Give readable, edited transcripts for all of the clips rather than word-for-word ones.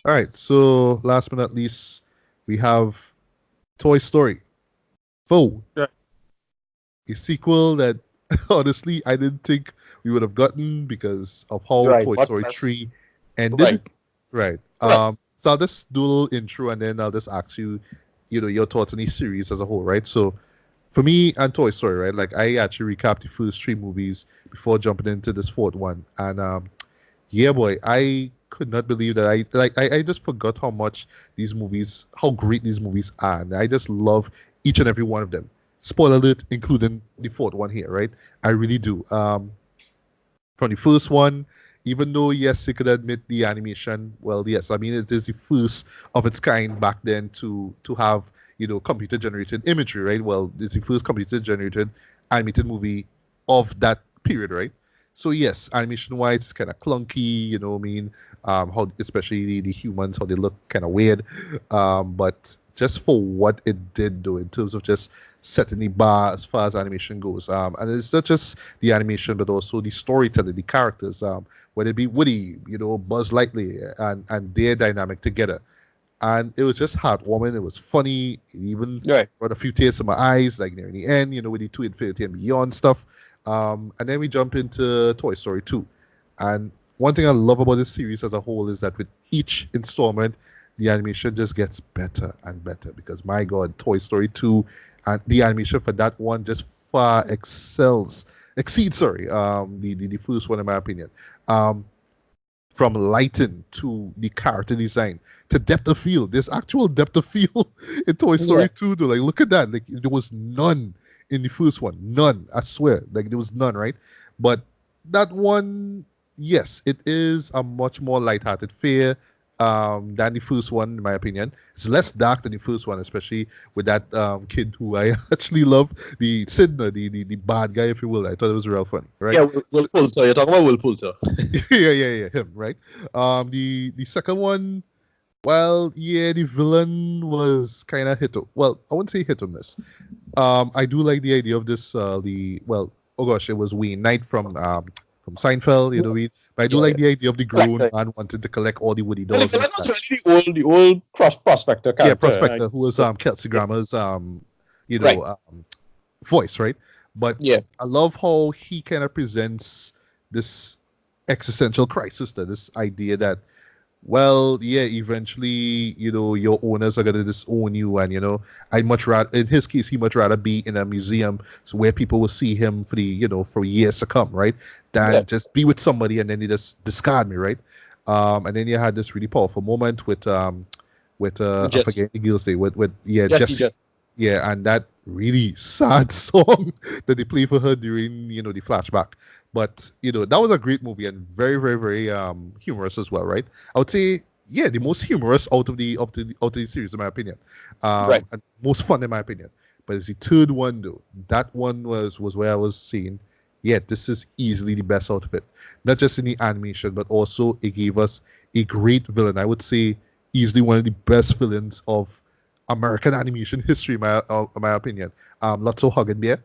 All right. So last but not least, we have Toy Story 4, Right. a sequel that honestly I didn't think we would have gotten because of how Right. Toy What Story mess? 3 ended. Right. Right. Right. So I'll just do a little intro and then I'll just ask you, your thoughts on the series as a whole, right? So for me and Toy Story, right? Like I actually recapped the first three movies before jumping into this fourth one, and yeah, boy, I could not believe that I just forgot how much these movies, how great these movies are, and I just love each and every one of them. Spoiler alert, including the fourth one here, right? I really do. From the first one, even though yes, you could admit the animation. Well, yes, I mean it is the first of its kind back then to have computer generated imagery, right? Well, it's the first computer generated animated movie of that period, right? So yes, animation wise, it's kind of clunky, what I mean, how especially the humans, how they look kind of weird, but just for what it did do in terms of just setting the bar as far as animation goes, and it's not just the animation, but also the storytelling, the characters, whether it be Woody, Buzz Lightyear, and their dynamic together. And it was just heartwarming. It was funny. It even Right. brought a few tears to my eyes, like near the end, with the two Infinity and Beyond stuff. And then we jump into Toy Story 2. And one thing I love about this series as a whole is that with each installment, the animation just gets better and better because my God, Toy Story 2 and the animation for that one just far exceeds, sorry, the first one in my opinion. Um, from lighting to the character design to depth of field. There's actual depth of field in Toy Yeah. Story 2, though. Like, look at that. Like, there was none in the first one. None. I swear. Like, there was none, right? But that one, yes, it is a much more lighthearted fare than the first one, in my opinion. It's less dark than the first one, especially with that kid who I actually love, the Sidney, the bad guy, if you will. I thought it was real funny, right? Yeah. Will Poulter. You're talking about Will Poulter. Yeah, him, right? The second one, well, yeah, the villain was kind of hit. Well, I wouldn't say hit or miss. I do like the idea of this. Oh gosh, it was Wayne Knight from Seinfeld. But I do Yeah. like Yeah. the idea of the Correct. grown Correct. man wanting to collect all the Woody Well, the dolls and villain all was that. really the old cross prospector Yeah, character. Prospector, who was Kelsey Grammer's you Right. know um, voice, right? But Yeah. I love how he kind of presents this existential crisis, that this idea that, well, yeah, eventually, your owners are gonna disown you, and I'd much rather, in his case, he much rather be in a museum, so where people will see him for for years to come, right? Yeah. Than just be with somebody and then they just discard me, right? And then you had this really powerful moment with I Jesse. forget the girl's name, with yeah, Jesse. Jesse, Jesse. yeah, and that really sad song that they play for her during the flashback. But that was a great movie and very, very, very humorous as well, right? I would say, yeah, the most humorous out of the series in my opinion, Right. and most fun in my opinion. But it's the third one though. That one was where I was saying, yeah, this is easily the best out of it. Not just in the animation, but also it gave us a great villain. I would say easily one of the best villains of American animation history, in my opinion. Lotso Huggenbear,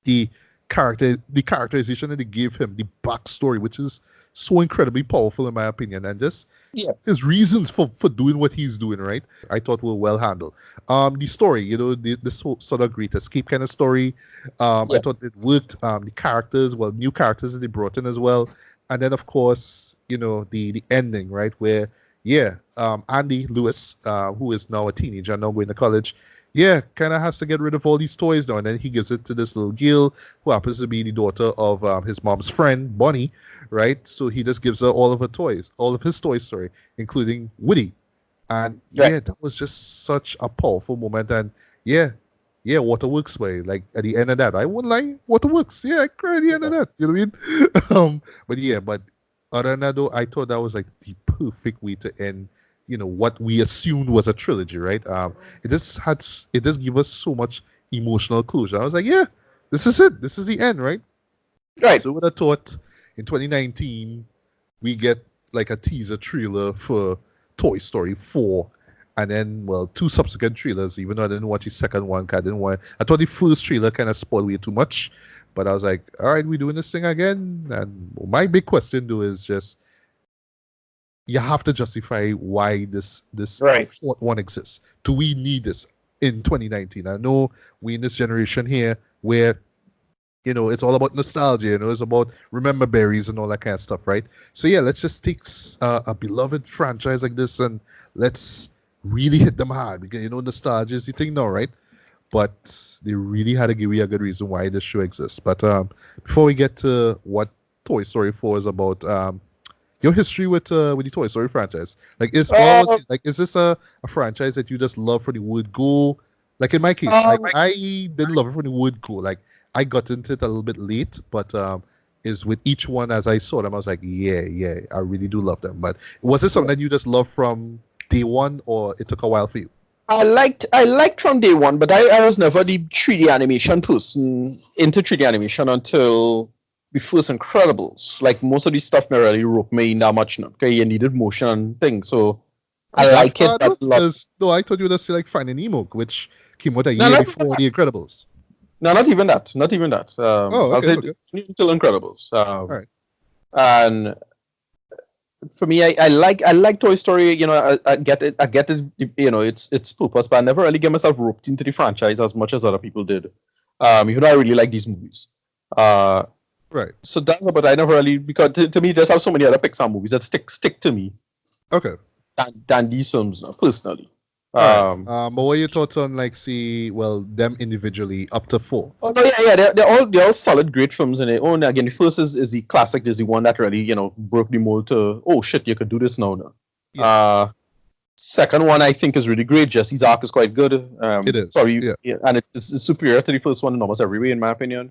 the characterization that they gave him, the backstory, which is so incredibly powerful in my opinion, and just Yeah. his reasons for doing what he's doing, right? I thought were well handled. The story, this whole sort of great escape kind of story, I Yeah. thought it worked. The characters, well, new characters that they brought in as well, and then of course, the ending, right, where yeah, Andy Lewis, who is now a teenager, now going to college, yeah, kind of has to get rid of all these toys now, and then he gives it to this little girl who happens to be the daughter of his mom's friend, Bonnie, right? So he just gives her all of her toys, all of his Toy Story, including Woody. And Right. yeah, that was just such a powerful moment. And yeah, yeah, Waterworks way. Like at the end of that, I won't lie, Waterworks. Yeah, I cried at the end of Yeah. that. You know what I mean? But yeah, but other than that though, I thought that was like the perfect way to end. What we assumed was a trilogy, right? It just gave us so much emotional closure. I was like, yeah, this is it. This is the end, right? Right. So would have thought in 2019 we get like a teaser trailer for Toy Story 4, and then well two subsequent trailers. Even though I didn't watch the second one, 'cause I didn't want. I thought the first trailer kind of spoiled way too much, but I was like, all right, we doing this thing again. And my big question though is just you have to justify why this Right. fourth one exists. Do we need this in 2019? I know we in this generation here where it's all about nostalgia, it's about remember berries and all that kind of stuff, right? So yeah, let's just take a beloved franchise like this and let's really hit them hard because nostalgia is the thing now, right? But they really had to give you a good reason why this show exists. But before we get to what Toy Story 4 is about, your history with the Toy Story franchise, like Uh, is this a franchise that you just love for the word go? Like in my case, like um, I didn't love it for the word go. Like I got into it a little bit late, but is with each one as I saw them, I was like, yeah, I really do love them. But was this something that you just loved from day one, or it took a while for you? I liked from day one, but I was never the 3D animation person into 3D animation until the first Incredibles. Like most of the stuff never really roped me in that much, no, because you needed motion and things. So I That like it far that though? a lot. Because no, I thought you were just say like Finding Nemo, which came out a No, year not even before that. The Incredibles. No, not even that. Not even that. Oh, I'll okay, say okay, until Incredibles. all right. And for me, I like Toy Story. I get it. I get it. It's purpose, but I never really get myself roped into the franchise as much as other people did. Even though I really like these movies. Uh, Right. so that's but I never really because to me, just have so many other Pixar movies that stick to me Okay. than these films personally. All right. Um, But what are your thoughts on like see them individually up to four? oh no, yeah, they're all solid, great films in their own. Again, the first is the classic, is the one that really broke the mold to oh shit, you could do this now. No. Yeah, Uh, Second one I think is really great. Jesse's arc is quite good. it is. Probably Yeah. yeah, and it's superior to the first one in almost every way, in my opinion.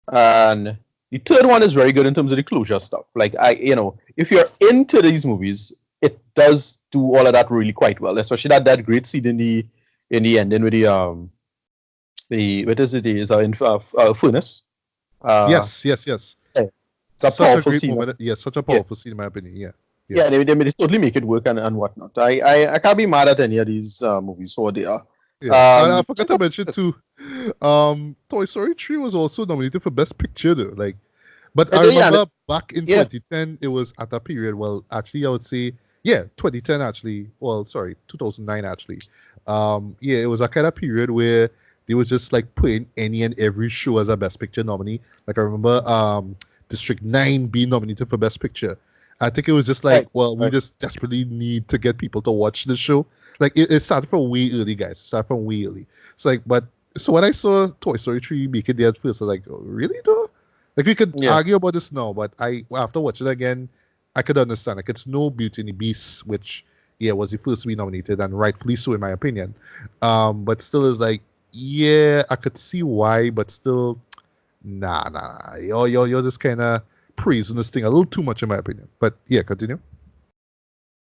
And the third one is very good in terms of the closure stuff. Like if you're into these movies, it does do all of that really quite well. Especially that great scene in the ending with the what is it is in furnace. Uh, Yes. yeah, it's a Such a powerful great scene. moment. Yeah, such a Yeah, powerful scene in my opinion. Yeah. Yeah. yeah, they totally make it work and whatnot. I can't be mad at any of these movies for what they are. Yeah. And I forgot to mention too, Toy Story 3 was also nominated for Best Picture though. Like but I Yeah, remember back in yeah, 2010, it was at a period. Well, actually, I would say, yeah, 2010 actually. Well, sorry, 2009 actually. Yeah, it was a kind of period where they was just like putting any and every show as a Best Picture nominee. Like I remember, District 9 being nominated for Best Picture. I think it was just like, right, well, we right. just desperately need to get people to watch the show. Like it started from way early, guys. It started from way early. It's like, but so when I saw Toy Story 3 make it there at first, I was like, oh, really though? Like we could Yeah, argue about this now, but after watching it again, I could understand. Like it's no Beauty and the Beast, which was the first to be nominated and rightfully so in my opinion. But still is like, yeah, I could see why, but still, nah. You're just kind of praising this thing a little too much in my opinion. But yeah, continue.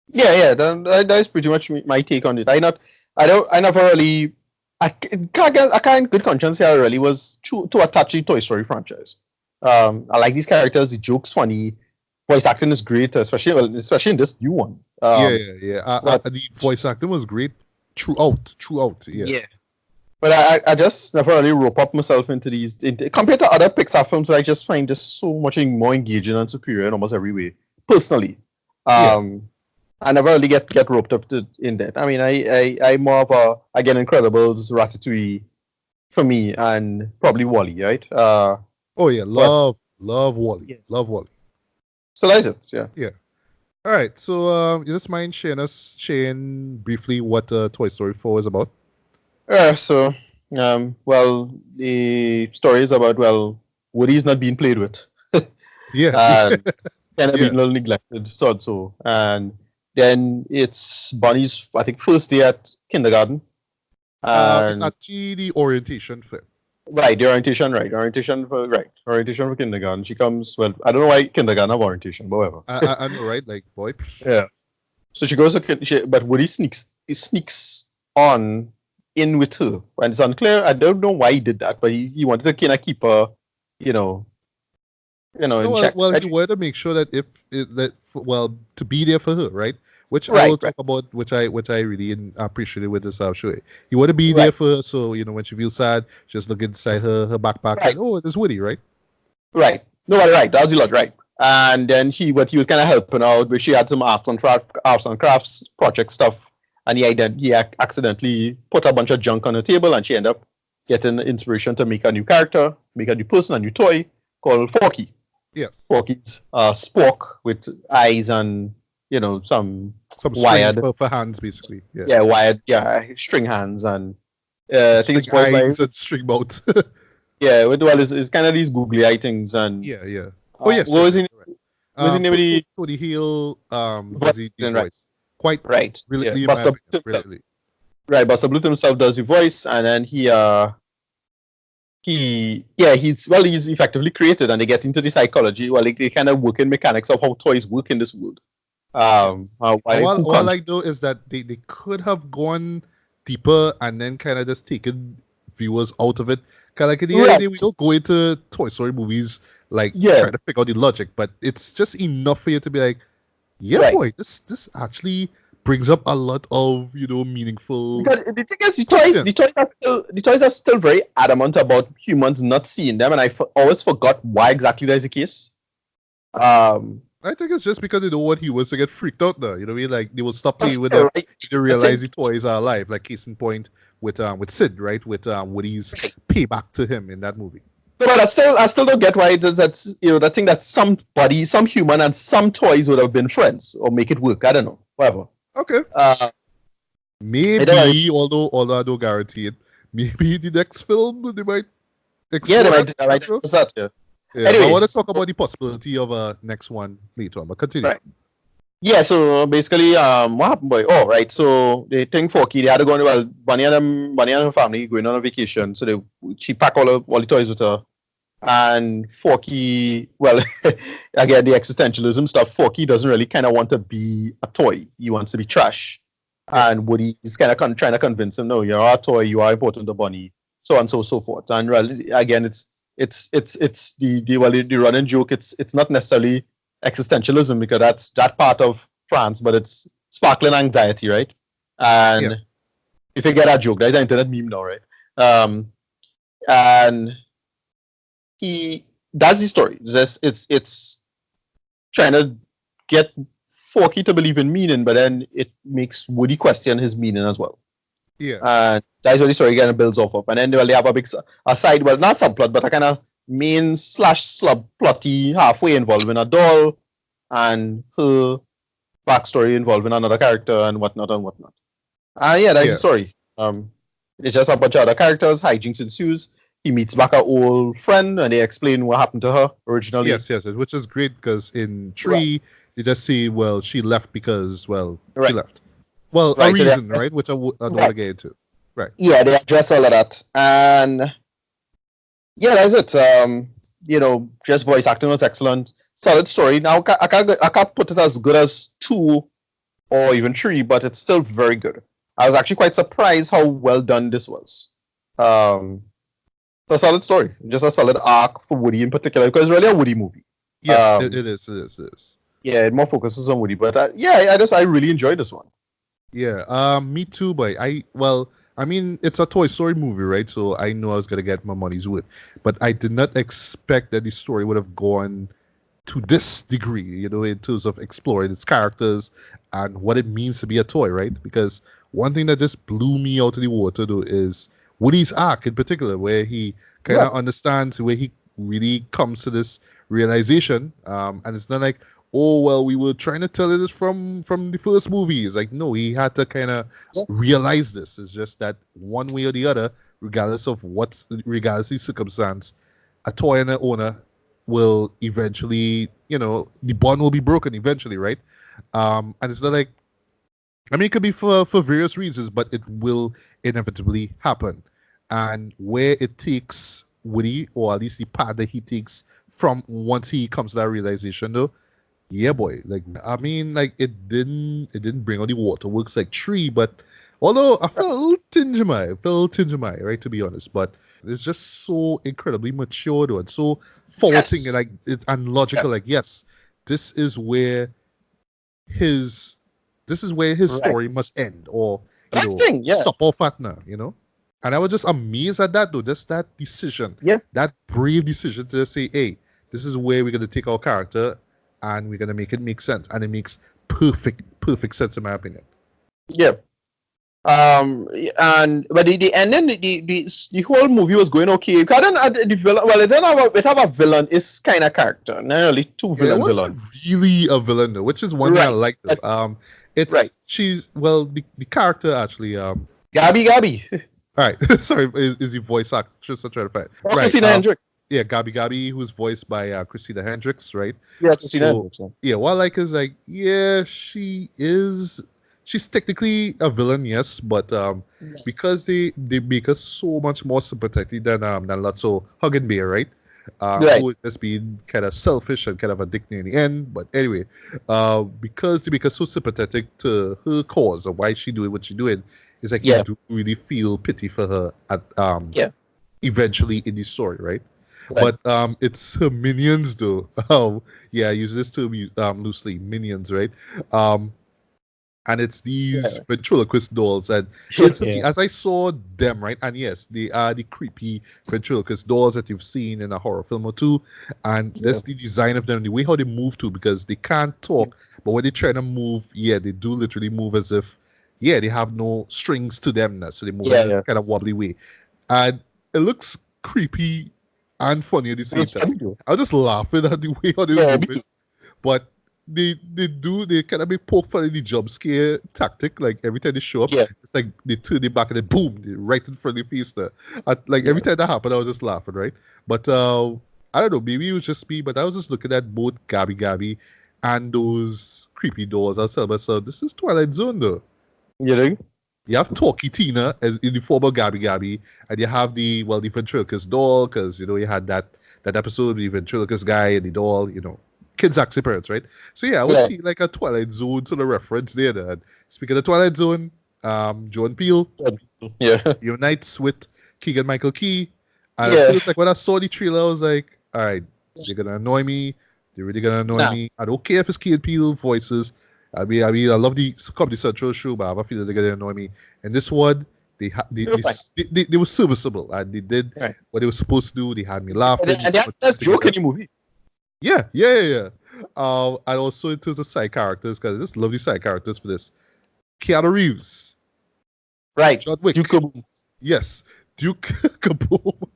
yeah. That's pretty much my take on it. I never really. I can't in good conscience say I really was too attached to the Toy Story franchise. I like these characters. The joke's funny. Voice acting is great, especially in this new one. Yeah. But The voice acting was great throughout. Yeah. yeah, but I just never really rope up myself into these compared to other Pixar films where I just find this so much more engaging and superior in almost every way. Personally, Yeah. um, I never really get roped up in that. I mean, I'm more of a again Incredibles, Ratatouille for me, and probably Wally, right? Oh yeah, But love Wally. yeah, Love Wally. so that's it. Yeah. Yeah. All right. So, you just mind sharing briefly what Toy Story 4 is about? So, well, the story is about Woody's not being played with, Yeah. and kind of Yeah. being a little neglected, so, and then it's Bonnie's I think first day at kindergarten, It's and actually the orientation film. right, the orientation, orientation for kindergarten. She comes. Well, I don't know why kindergarten have orientation, but whatever. I know, right? Like, boy. Yeah. So she goes to but Woody sneaks on in with her, and it's unclear. I don't know why he did that, but he wanted to kind of keep her, you know, No, in well, check. he wanted to make sure that to be there for her, right? Which I will Right, talk about, which I really appreciated with this show. You want to be there right, for her, so when she feels sad, just look inside her backpack and right, oh, there's Woody, right? right. No, right. That was a lot, right. And then he was kind of helping out, but she had some arts and crafts project stuff, and he accidentally put a bunch of junk on the table, and she ended up getting inspiration to make a new character, make a new person, a new toy called Forky. Yes. Forky's Spork with eyes and some string wired, for hands, basically. Yeah. yeah, wired, yeah, string hands, and I think it's String voiced by, eyes and string mouth. yeah, well, it's kind of these googly eye things, and Yeah, yeah. Oh yes, what you're was right. in You're right. was in the Tony Hill does voice, the right, voice quite right, yeah, brilliantly, in my Buster opinion. Bluth himself, Brilliantly. right, Buster Bluth himself does the voice, and then he's effectively created, and they get into the psychology. Well, they kind of work in mechanics of how toys work in this world. Yes. Why who All can't? I know is that they could have gone deeper and then kind of just taken viewers out of it. Kind of like in the Right. idea, we don't go into Toy Story movies like Yeah. trying to figure out the logic, but it's just enough for you to be like, yeah, Right. boy, this actually brings up a lot of meaningful Because the thing is, questions. the toys are still very adamant about humans not seeing them, and I always forgot why exactly that is the case. I think it's just because they don't want humans to get freaked out now. You know what I mean? Like they will stop playing with still, them right, if they realize the toys are alive. Like case in point with Sid, right? With Woody's payback to him in that movie. no, but I still don't get why it is that that thing that somebody, some human, and some toys would have been friends or make it work. I don't know, whatever. Okay. I don't know. Maybe, although I don't guarantee it, maybe the next film they might Yeah, explore they that. might do that. Yeah. Yeah, but I want to Anyways, talk about the possibility of a next one later on. But continue. right. Yeah, so basically, what happened, boy? Oh, right. So they think Forky, they had to go on. Well, Bunny and her family going on a vacation. So she packed all the toys with her, and Forky. Well, again, the existentialism stuff. Forky doesn't really kind of want to be a toy. He wants to be trash, and Woody is kind of trying to convince him, no, you're a toy. You are important to Bunny. So on, so forth. And really, again, it's the running joke. It's not necessarily existentialism because that's that part of France, but it's sparkling anxiety, right? And if you get that joke, there's an internet meme now, right? And that's the story. It's trying to get Forky to believe in meaning, but then it makes Woody question his meaning as well. Yeah. And that's what the story kind of builds off of. And then they have a side, well, not subplot, but a kind of main / subplotty halfway involving a doll and her backstory involving another character and whatnot and whatnot. And yeah, that's the story. It's just a bunch of other characters, hijinks ensues. He meets back an old friend and they explain what happened to her originally. Yes, which is great because in 3, they just say, well, she left because, she left. Well, a reason, right? Which I don't want to get into. Right. Yeah, they address all of that. And yeah, that's it. Just voice acting was excellent. Solid story. Now, I can't put it as good as 2 or even 3, but it's still very good. I was actually quite surprised how well done this was. It's a solid story. Just a solid arc for Woody in particular, because it's really a Woody movie. Yes, it is. Yeah, it more focuses on Woody, but I really enjoyed this one. Yeah, me too, but I mean, it's a Toy Story movie, right? So I know I was gonna get my money's worth, but I did not expect that the story would have gone to this degree, in terms of exploring its characters and what it means to be a toy, right? Because one thing that just blew me out of the water, though, is Woody's arc in particular, where he kind of understands, where he really comes to this realization, and it's not like, oh, well, we were trying to tell you this from the first movie. It's like, no, he had to kind of realize this. It's just that one way or the other, regardless of the circumstance, a toy and an owner will eventually, the bond will be broken eventually, right? And it's not like, I mean, it could be for various reasons, but it will inevitably happen. And where it takes Woody, or at least the path that he takes from once he comes to that realization, though, yeah, boy. Like, I mean, like it didn't bring out the waterworks like 3, but although I felt a little tinge of my, right, to be honest, but it's just so incredibly mature though, and so forward thinking, like and logical. Like, yes, this is where his story must end, or stop off at now, And I was just amazed at that though, just that decision, that brave decision to say, hey, this is where we're gonna take our character. and we're gonna make it make sense, and it makes perfect sense in my opinion. Yeah. And but the ending, the whole movie was going okay. Because then the villain, well, it have a villain. It's kind of character, not really two Yeah, it villain. wasn't really a villain though, which is one thing I Right. like though. Right. She's well the character actually Gabby. all right sorry is the voice actress I'm trying to find Oh, right Christina Hendricks. yeah, Gabi, who's voiced by Christina Hendricks, right? Yeah, Christina So Hendricks. Yeah. yeah, what I like is like, yeah, she's technically a villain, yes, but because they make us so much more sympathetic than Lotso Huggin Bear, right? Right. Who has been kind of selfish and kind of addicting in the end. But anyway, because they make us so sympathetic to her cause and why she doing what she doing, it's like you Yeah. do really feel pity for her at Yeah. eventually in the story, right? Right. But it's her minions though. Yeah, I use this term loosely, minions, right? Um, and it's these Yeah. ventriloquist dolls, and instantly Yeah. as I saw them, right, and yes, they are the creepy ventriloquist dolls that you've seen in a horror film or two, and Yeah. that's the design of them, the way how they move too, because they can't talk, but when they try to move, yeah, they do literally move as if, yeah, they have no strings to them now, so they move in Yeah. this Yeah. kind of wobbly way, and it looks creepy and funny at the same That's time. funny though. I was just laughing at the way how they Yeah. were moving, but they kind of make poke fun at the jump scare tactic. Like every time they show up, Yeah. it's like they turn it back and then boom, they right in front of your face there. Like Yeah. every time that happened, I was just laughing, right? But I don't know, maybe it was just me, but I was just looking at both Gabi and those creepy dolls. I was telling myself, this is Twilight Zone though. You know? You have Talkie Tina as in the form of Gabi, and you have the ventriloquist doll, because you had that episode with the ventriloquist guy and the doll, kids acts parents, right? So yeah, I would Yeah. see like a Twilight Zone sort of reference there. That speaking of Twilight Zone, Jordan Peele Yeah. unites with Keegan Michael Key, and at Yeah. first, like when I saw the trailer, I was like, all right, they're gonna annoy me. They're really gonna annoy Nah. me. I don't care if it's Key and Peele voices. I love the Comedy Central show, but I have a feeling they're gonna annoy me. And this one, You're fine. they were serviceable, and they did Right. what they were supposed to do. They had me laughing. And that's joke in the movie. Yeah. And also in terms of side characters, because there's lovely side characters for this. Keanu Reeves, Right. John Wick, Duke Kaboom. yes, Duke Kaboom.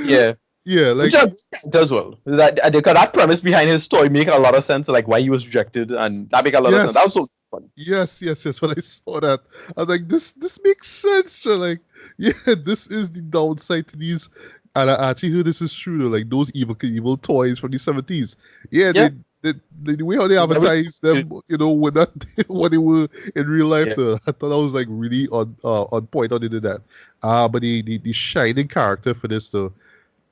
Yeah. Yeah, like Which does well. Because that premise behind his story make a lot of sense, like why he was rejected, and that make a lot of sense. That was so fun. yes. When I saw that, I was like, this makes sense. So like, yeah, this is the downside to these. And I actually heard this is true though. Like those evil toys from the 70s. Yeah, Yeah. the way how they advertise them, when that what they were in real life. Yeah. Though, I thought that was like really on point how they did that. But the shining character for this though,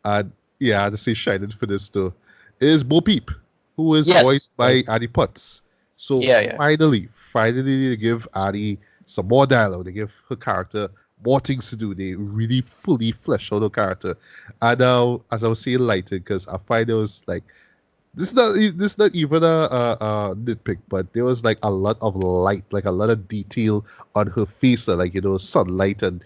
and yeah, I had to say shining for this though, is Bo Peep, who is Yes. voiced by Addie Putz. So Yeah. finally, they give Addie some more dialogue. They give her character more things to do. They really fully flesh out her character. And as I was saying, lighted, because I find it was like this is not even a nitpick, but there was like a lot of light, like a lot of detail on her face, like sunlight and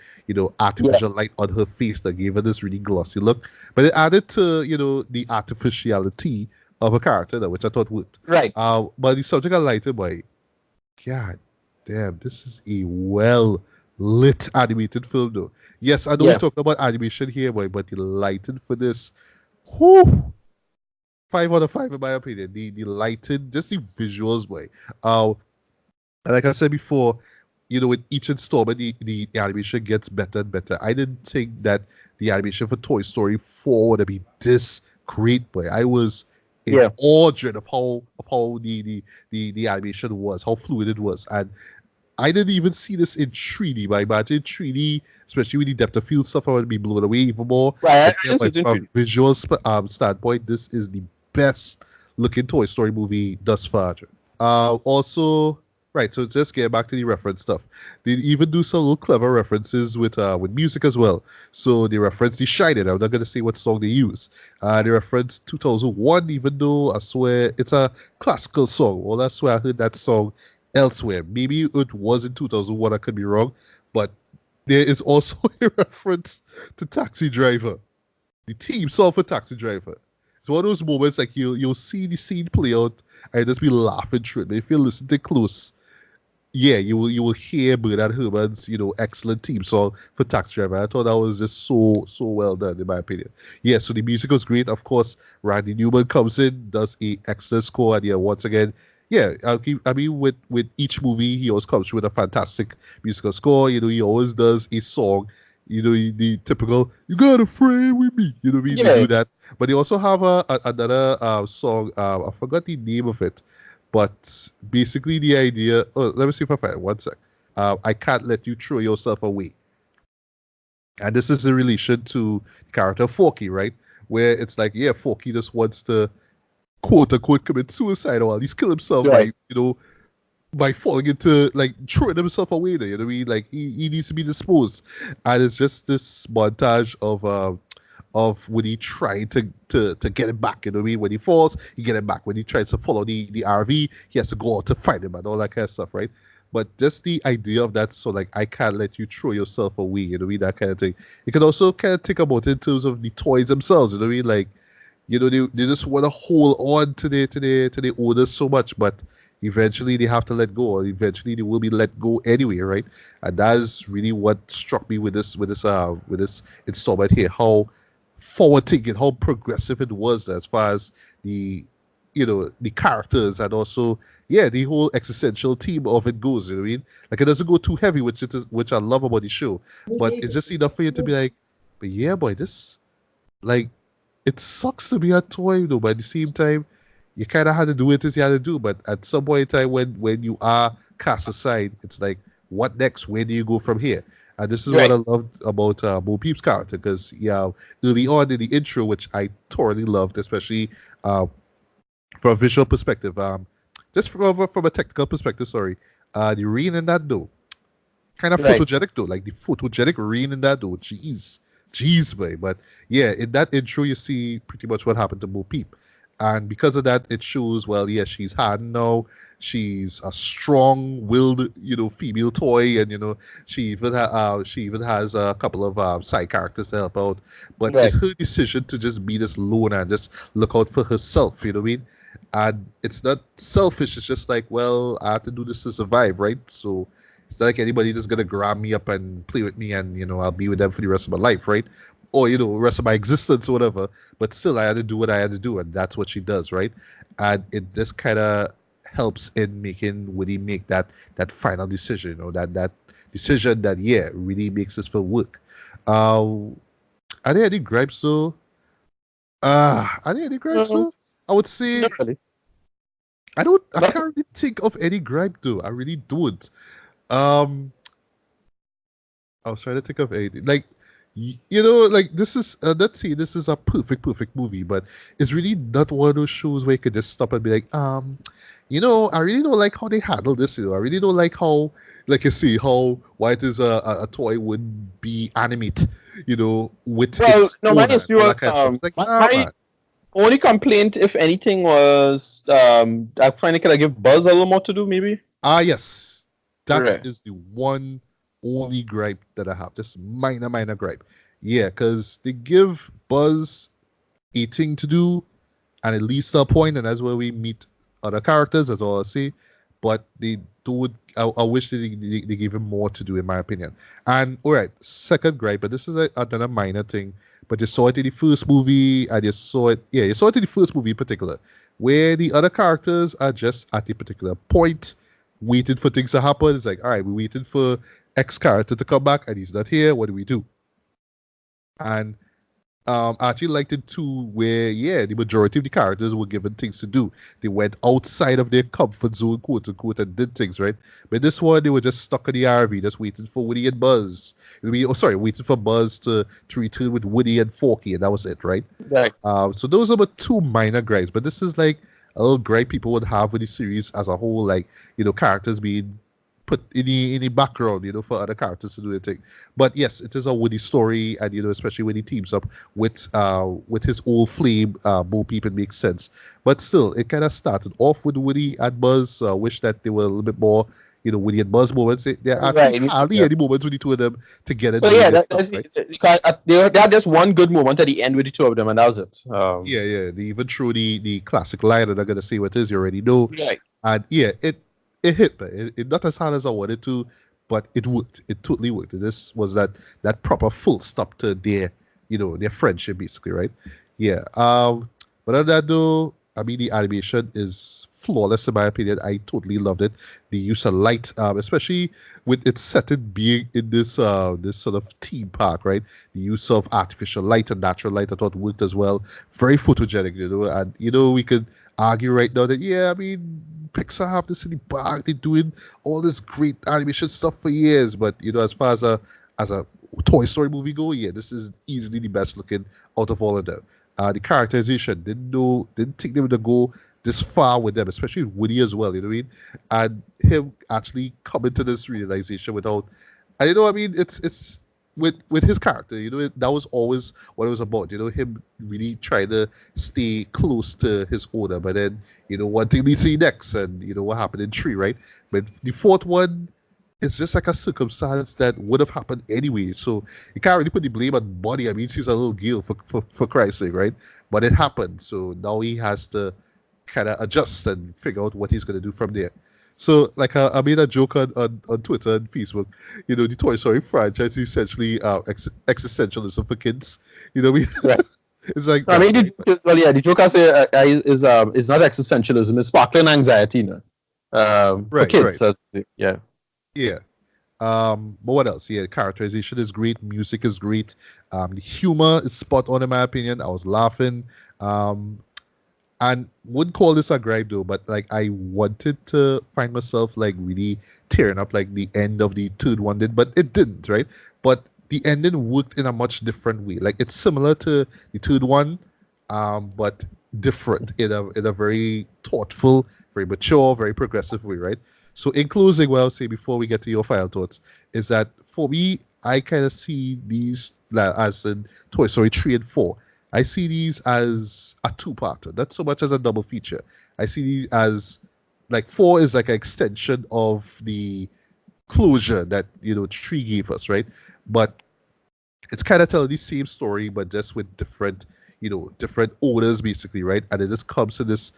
artificial light on her face that gave her this really glossy look. But it added to the artificiality of her character, which I thought worked. Right. But the subject I liked it by, God damn, this is a well lit animated film though. Yes, I know we're talking about animation here, boy, but the lighting for this, whew, 5 out of 5 in my opinion. The lighting, just the visuals, boy. And like I said before, with each installment, the animation gets better and better. I didn't think that the animation for Toy Story 4 would be this great, boy. I was in awe of how the animation was, how fluid it was. And I didn't even see this in 3D. But I imagine 3D, especially with the depth of field stuff, I would be blown away even more. Right. From a visual standpoint, this is the best looking Toy Story movie thus far. Also, right, so just get back to the reference stuff. They even do some little clever references with music as well. So they reference The Shining. I'm not going to say what song they use. They reference 2001, even though I swear it's a classical song. Well, that's where I heard that song elsewhere. Maybe it was in 2001, I could be wrong. But there is also a reference to Taxi Driver. The theme song for Taxi Driver. it's one of those moments like you'll see the scene play out and just be laughing through it. But if you listen to it close, yeah, you will hear Bernard Herrmann's excellent theme song for Taxi Driver. I thought that was just so well done in my opinion. Yeah, so the music was great. Of course, Randy Newman comes in, does a excellent score, and yeah, once again, yeah, I mean with each movie he always comes through with a fantastic musical score. He always does a song. The typical "You got a friend with me." You know what I mean? They Yeah, do that, but they also have another song. I forgot the name of it, but basically, the idea. Oh, let me see if I find it. One sec. I can't let you throw yourself away. And this is in relation to the character Forky, right? Where it's like, yeah, Forky just wants to quote unquote commit suicide or at least kill himself by, right, by falling into like throwing himself away there. You know what I mean? Like he needs to be disposed. And it's just this montage of when he tried to get him back. You know what I mean? When he falls, he get him back. When he tries to follow the RV, he has to go out to find him and all that kind of stuff, right? But just the idea of that, so like I can't let you throw yourself away, you know what I mean? That kind of thing. You can also kind of think about it in terms of the toys themselves, you know what I mean? Like, they just want to hold on to their owners so much, but eventually they have to let go, or eventually they will be let go anyway, right? And that's really what struck me with this installment here, how forward thinking, how progressive it was as far as the characters and also yeah the whole existential theme of it goes. You know what I mean? Like it doesn't go too heavy, which I love about the show, but it's just enough for you to be like, but yeah, boy, this like it sucks to be a toy though, but at the same time, you kind of had to do it as you had to do. But at some point in time, when you are cast aside, it's like, what next? Where do you go from here? And this is what right. I loved about Bo Peep's character, because yeah, early on in the intro, which I thoroughly loved, especially uh, from a visual perspective, just from a technical perspective, sorry, the rain in that though, kind of Right. photogenic though, like the photogenic rain in that though. Jeez, boy. But yeah, in that intro, you see pretty much what happened to Bo Peep, and because of that, it shows. Well, yeah, she's hardened now. She's a strong-willed, female toy, and she even has a couple of side characters to help out. But it's Right. her decision to just be this loner and just look out for herself. You know what I mean? And it's not selfish. It's just like, well, I have to do this to survive, right? So it's not like anybody just gonna grab me up and play with me, and I'll be with them for the rest of my life, right? Or rest of my existence or whatever. But still, I had to do what I had to do, and that's what she does, right? And it just kind of helps in making Woody make that final decision, that decision that yeah really makes this film work. Uh, are there any gripes though? Are there any gripes Um, though? I would say not really. I Not, can't really think of any gripe though. I really don't. Um, I was trying to think of anything. Like, like this is let's say this is a perfect movie, but it's really not one of those shows where you could just stop and be like, I really don't like how they handle this. I really don't like how, like you see, how why it is a toy would be animate, with well, its no, my owner and issue all was that kind of stuff. It's like, nah, my man. only complaint, if anything, was I find it could I give Buzz a little more to do, maybe. Ah, yes, that Right. is the one only gripe that I have. Just minor gripe. Yeah, because they give Buzz a thing to do, and it leads to a point, and that's where we meet other characters, as all I say. But they do. I wish they gave him more to do, in my opinion. And all right, second gripe, but this is another minor thing. But you saw it in the first movie, and you saw it. Yeah, you saw it in the first movie in particular, where the other characters are just at a particular point, waiting for things to happen. It's like, all right, we're waiting for X character to come back, and he's not here. What do we do? And I actually liked it too, where yeah, the majority of the characters were given things to do. They went outside of their comfort zone, quote unquote, and did things, right? But this one, they were just stuck in the RV, just waiting for Woody and Buzz. Waiting for Buzz to return with Woody and Forky, and that was it, right? Right. So those are but two minor gripes, but this is like a little gripe people would have with the series as a whole, like characters being put in the background, for other characters to do their thing. But yes, it is a Woody story, and especially when he teams up with his old flame, Bo Peep, it makes sense. But still, it kind of started off with Woody and Buzz. So I wish that they were a little bit more, Woody and Buzz moments. There are actually Right. hardly Yeah. any moments with the two of them together So doing yeah, this stuff, that's right? because they had just one good moment at the end with the two of them, and that was it. Yeah, yeah. They even threw the classic line, and I'm gonna say what it is. You already know, Right. and yeah, it hit me. It not as hard as I wanted to, but it worked. It totally worked. This was that proper full stop to their friendship, basically, right? Yeah. But other than that, though, I mean, the animation is flawless in my opinion. I totally loved it. The use of light, especially with its setting being in this sort of theme park, right? The use of artificial light and natural light, I thought worked as well. Very photogenic, and we could argue right now that yeah, I mean, Pixar have this in the bag. They're doing all this great animation stuff for years, but as far as a Toy Story movie go, yeah, this is easily the best looking out of all of them. The characterization didn't think they would go this far with them, especially Woody as well. You know what I mean? And him actually coming to this realization without, and I mean, it's with his character. That was always what it was about. Him really trying to stay close to his owner, but then one thing we see next, and what happened in three, right? But the fourth one it's just like a circumstance that would have happened anyway. So you can't really put the blame on Bonnie. I mean, she's a little girl for Christ's sake, right? But it happened. So now he has to kind of adjust and figure out what he's going to do from there. So, like, I made a joke on Twitter and Facebook. The Toy Story franchise is essentially existentialism for kids. You know what I mean? Right. It's like I that, mean, right? well, yeah, the joke I say is not existentialism; it's sparkling anxiety, for Right, kids. right. Yeah. Yeah. But what else? Yeah, characterization is great. Music is great. The humor is spot on in my opinion. I was laughing. Um, and wouldn't call this a gripe though, but like I wanted to find myself like really tearing up like the end of the third one did, but it didn't, right? But the ending worked in a much different way. Like it's similar to the third one, but different in a very thoughtful, very mature, very progressive way, right? So in closing, what I'll say before we get to your final thoughts is that for me, I kind of see these as in Toy Story 3 and 4. I see these as a two-parter, not so much as a double feature. I see these as like 4 is like an extension of the closure that 3 gave us, right? But it's kind of telling the same story, but just with different owners, basically, right? And it just comes to this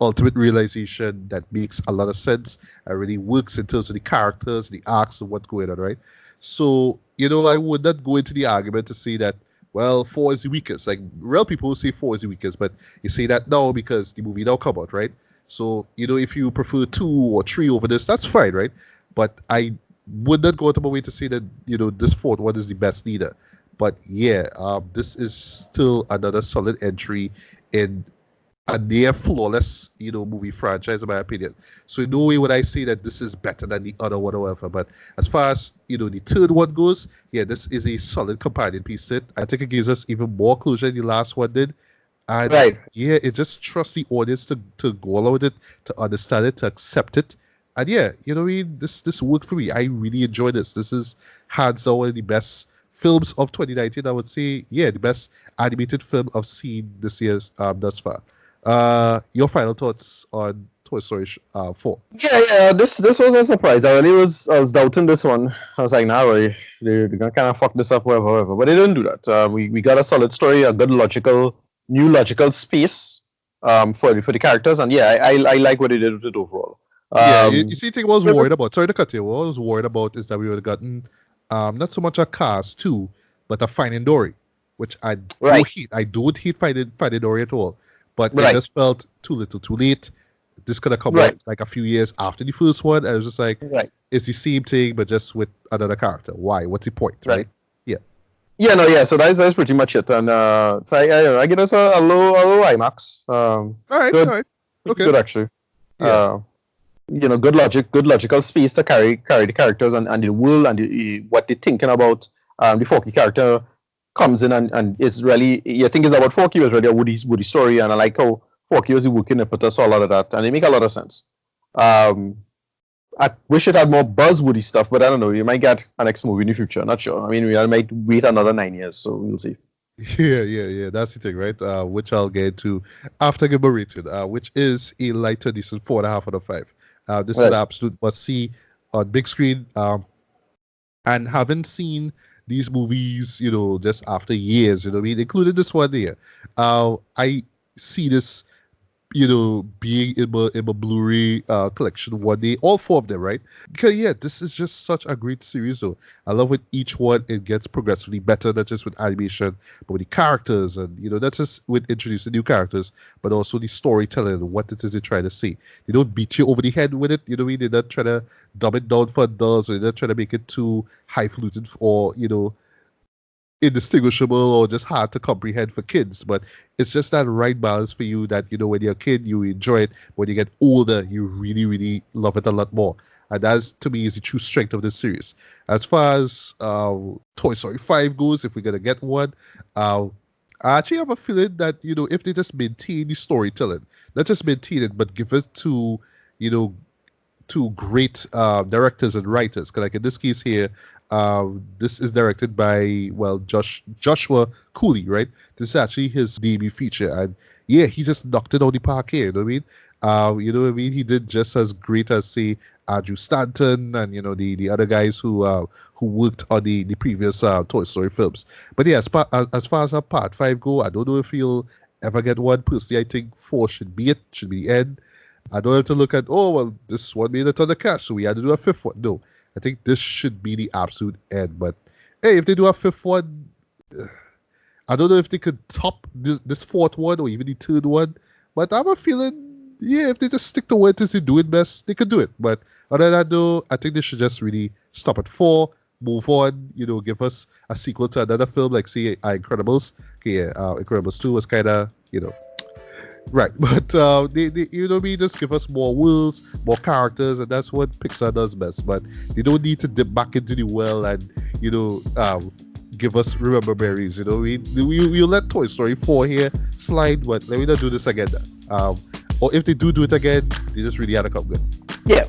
ultimate realization that makes a lot of sense and really works in terms of the characters, the arcs, and what's going on, right? So, I would not go into the argument to say that, well, 4 is the weakest. Like, real people will say 4 is the weakest, but you say that now because the movie now come out, right? So, if you prefer 2 or 3 over this, that's fine, right? But I would not go out of my way to say that, this fourth one is the best either. But yeah, this is still another solid entry in a near flawless, movie franchise, in my opinion. So in no way would I say that this is better than the other one or whatever. But as far as the third one goes, yeah, this is a solid companion piece to it. I think it gives us even more closure than the last one did. And Right. yeah, it just trusts the audience to go along with it, to understand it, to accept it. And yeah, what I mean, this worked for me. I really enjoyed this. This is hands down one of the best films of 2019. I would say, yeah, the best animated film I've seen this year thus far. Your final thoughts on Toy Story 4? Yeah, yeah. This was a surprise. I was doubting this one. I was like, nah, really, they're gonna kind of fuck this up, whatever. But they didn't do that. We got a solid story, a good new logical space, for the characters, and yeah, I like what they did with it overall. Yeah, you see, the thing I was But- worried about. Sorry to cut you. What I was worried about is that we would have gotten not so much a cast too, but a Finding Dory, which I don't right, hate. I don't hate Finding Dory at all, but it right, just felt too little, too late. This could have come out right, like a few years after the first one. I was just like, right, it's the same thing, but just with another character. Why? What's the point, right. right? Yeah. Yeah, no, yeah. So that's pretty much it. And so I give us a low IMAX. All right. All Good, right. pretty Okay. good actually. Yeah. Good logical space to carry the characters and the world and what they're thinking about. The Forky character comes in and it's really, you think it's about Forky, it's really a Woody story, and I like how Forky was working and put us all out of that, and it make a lot of sense. I wish it had more Buzz Woody stuff, but I don't know. You might get a next movie in the future. Not sure. I mean, we might wait another 9 years, so we'll see. Yeah. That's the thing, right? Which I'll get to after give a rating, which is a lighter, decent 4.5 out of 5. This is Right. absolute must see. on big screen. And haven't seen these movies, just after years, I mean, including this one here. I see this, being in my Blu-ray collection one day, all four of them, right? Because yeah, this is just such a great series, though. I love with each one it gets progressively better, not just with animation, but with the characters, and not just with introducing new characters, but also the storytelling and what it is they try to say. They don't beat you over the head with it, what I mean? They're not trying to dumb it down for adults, or they're not trying to make it too highfalutin or indistinguishable or just hard to comprehend for kids. But it's just that right balance for you that, when you're a kid, you enjoy it. When you get older, you really, really love it a lot more. And that, to me, is the true strength of this series. As far as Toy Story 5 goes, if we're going to get one, uh, I actually have a feeling that, if they just maintain the storytelling, not just maintain it, but give it to, you know, to great directors and writers. 'Cause like in this case here, this is directed by Joshua Cooley, right? This is actually his debut feature, and yeah, he just knocked it out the park here. You know what I mean? What I mean? He did just as great as say Andrew Stanton and the other guys who worked on the previous Toy Story films. But yeah, as far as part five go, I don't know if he'll ever get one. Personally, I think four should be it. Should be the end. I don't have to look at, oh, well, this one made a ton of cash, so we had to do a fifth one. No, I think this should be the absolute end. But hey, if they do a fifth one, I don't know if they could top this fourth one or even the third one. But I have a feeling, yeah, if they just stick to what it is they do it best, they could do it. But other than that, though, I think they should just really stop at four, move on, give us a sequel to another film like, say, Incredibles. Okay, yeah, Incredibles 2 was kind of, right, but they me, just give us more worlds, more characters, and that's what Pixar does best. But they don't need to dip back into the well and give us Remember Berries. We let Toy Story 4 here slide, but let me not do this again. Or if they do it again, they just really had to come good. Yeah,